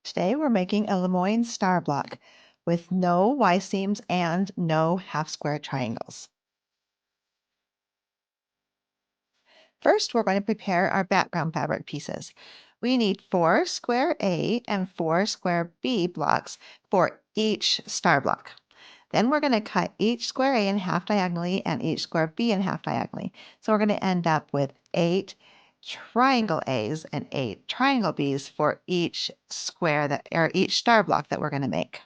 Today we're making a LeMoyne Star block with no Y-seams and no half-square triangles. First, we're going to prepare our background fabric pieces. We need 4 square A and 4 square B blocks for each star block. Then we're going to cut each square A in half diagonally and each square B in half diagonally. So we're going to end up with 8 triangle A's and 8 triangle B's for each each star block that we're going to make.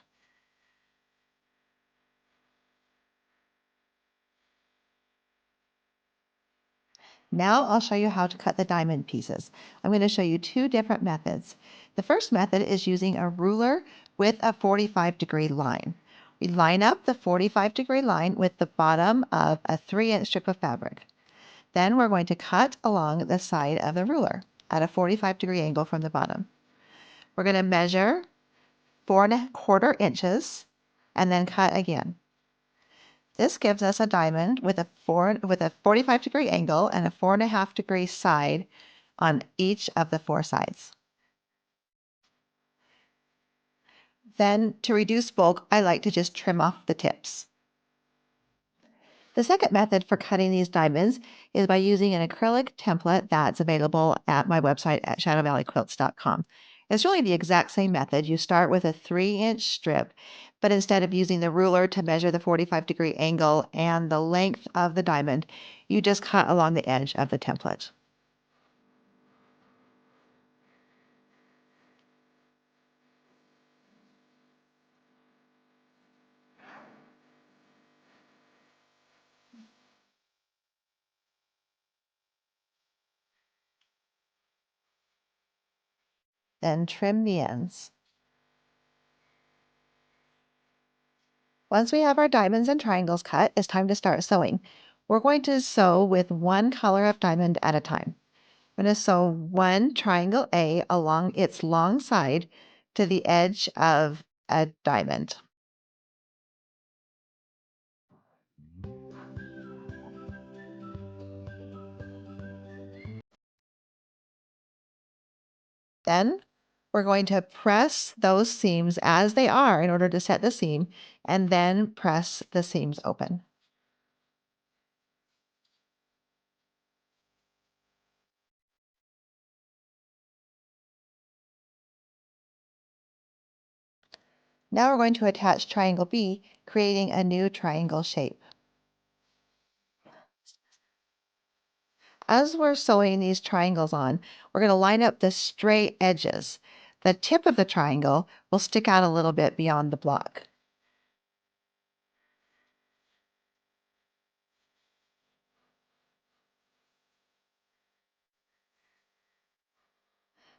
Now I'll show you how to cut the diamond pieces. I'm going to show you 2 different methods. The first method is using a ruler with a 45-degree line. We line up the 45-degree line with the bottom of a 3-inch strip of fabric. Then we're going to cut along the side of the ruler at a 45-degree angle from the bottom. We're going to measure 4¼ inches and then cut again. This gives us a diamond with a 45-degree angle and a 4½ degree side on each of the 4 sides. Then, to reduce bulk, I like to just trim off the tips. The second method for cutting these diamonds is by using an acrylic template that's available at my website at shadowvalleyquilts.com. It's really the exact same method. You start with a 3-inch strip, but instead of using the ruler to measure the 45-degree angle and the length of the diamond, you just cut along the edge of the template. Then trim the ends. Once we have our diamonds and triangles cut, it's time to start sewing. We're going to sew with one color of diamond at a time. I'm going to sew one triangle A along its long side to the edge of a diamond. Then we're going to press those seams as they are in order to set the seam, and then press the seams open. Now we're going to attach triangle B, creating a new triangle shape. As we're sewing these triangles on, we're going to line up the straight edges. The tip of the triangle will stick out a little bit beyond the block.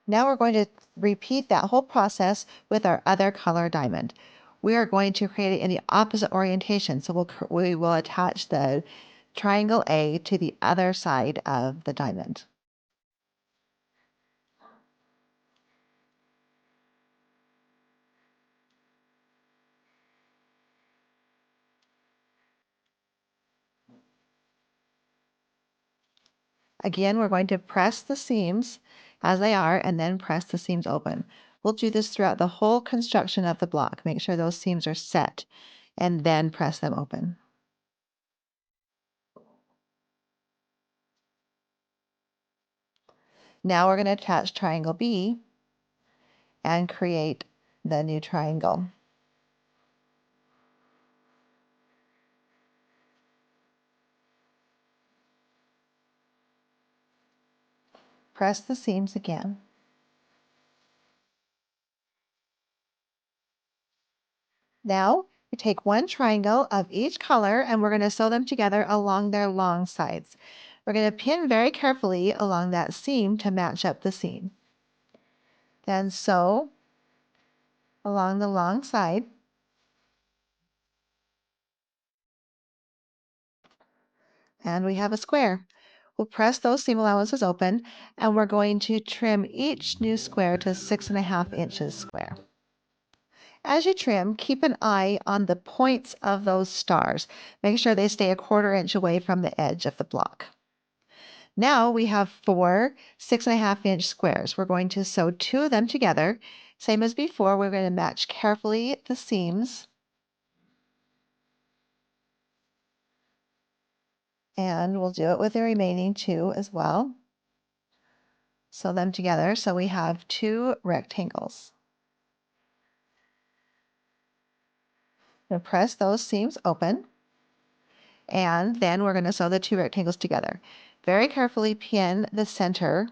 Now we're going to repeat that whole process with our other color diamond. We are going to create it in the opposite orientation. So we will attach the triangle A to the other side of the diamond. Again, we're going to press the seams as they are and then press the seams open. We'll do this throughout the whole construction of the block. Make sure those seams are set and then press them open. Now we're going to attach triangle B and create the new triangle. Press the seams again. Now we take one triangle of each color and we're going to sew them together along their long sides. We're going to pin very carefully along that seam to match up the seam. Then sew along the long side. And we have a square. We'll press those seam allowances open and we're going to trim each new square to 6½ inches square. As you trim, keep an eye on the points of those stars. Make sure they stay 1/4 inch away from the edge of the block. Now we have 4 6½ inch squares. We're going to sew 2 of them together Same as before, we're going to match carefully the seams. And we'll do it with the remaining two as well. Sew them together so we have two rectangles. Now press those seams open, and then we're going to sew the two rectangles together. Very carefully pin the center,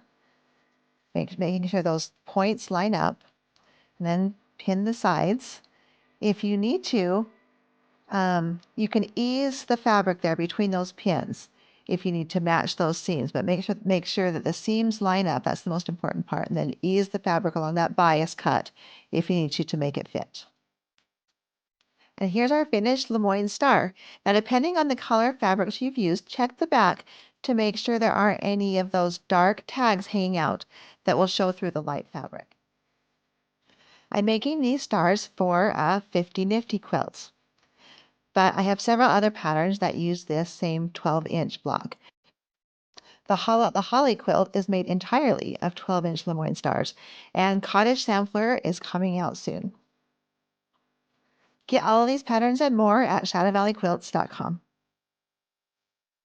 making sure those points line up, and then pin the sides. If you need to, you can ease the fabric there between those pins if you need to match those seams, but make sure that the seams line up. That's the most important part. And then ease the fabric along that bias cut if you need to make it fit. And here's our finished LeMoyne Star. Now, depending on the color fabrics you've used, check the back to make sure there aren't any of those dark tags hanging out that will show through the light fabric. I'm making these stars for 50 Nifty quilts, but I have several other patterns that use this same 12-inch block. The Holly quilt is made entirely of 12-inch LeMoyne stars, and Cottage Sampler is coming out soon. Get all of these patterns and more at shadowvalleyquilts.com.